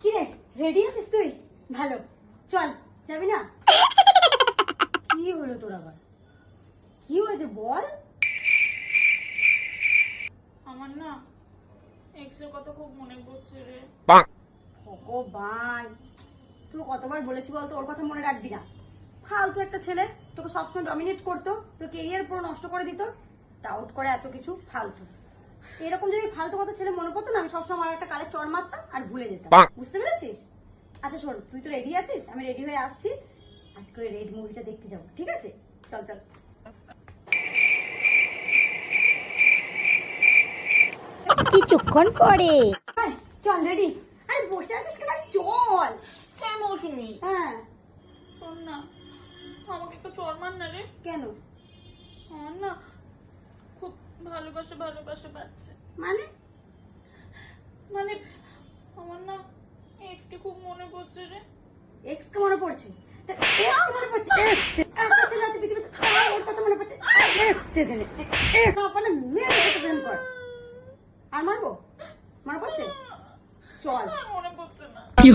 কি রে, রেডি আছিস তুই? ভালো, চল। যাবি না? কি হলো তোর আবার? কি হয়েছে বল? আমার না এক্সের কথা খুব মনে পড়ছে রে। ভগবান, তুই কতবার বলেছি বলতো ওর কথা মনে রাখবি না। ফালতু একটা ছেলে, তোকে সবসময় ডমিনেট করতো, তোর কেরিয়ার পুরো নষ্ট করে দিত, ডাউট করে এত কিছু ফালতু। এরকম যদি ফালতু কথা ছেলে মনে পড়তো না, আমি সবসময় আমার একটা কালে চড় মারতাম আর ভুলে যেতাম। বুঝতে পেরেছিস? আচ্ছা শোন, তুই তো রেডি আছিস, আমি রেডি হয়ে আসছি। আজকে ওই রেড মুভিটা দেখতে যাবো, ঠিক আছে? চল চল। কিছুক্ষণ পরে। হ্যাঁ, চল রেডি। আরে বসে আছিস কেন? আরে চল। হ্যাঁ মৌসুমি, হ্যাঁ। শোন না, আমাকে একটু চড় মার না রে। কেন? আমার না খুব ভালোবাসা ভালোবাসা পাচ্ছে। মানে? মানে আমার না এক্সকে খুব মনে পড়ছে রে। এক্স কে মনে পড়ছে? তা ex কে মনে পড়ছে? একটা ছেলে আছে পৃথিবীতে, তার ওর কথা মনে পড়ছে? না পারলে মেয়ের সাথে প্রেম কর। আর মারবো? মনে পড়ছে? চল। মনে পড়ছে না। কি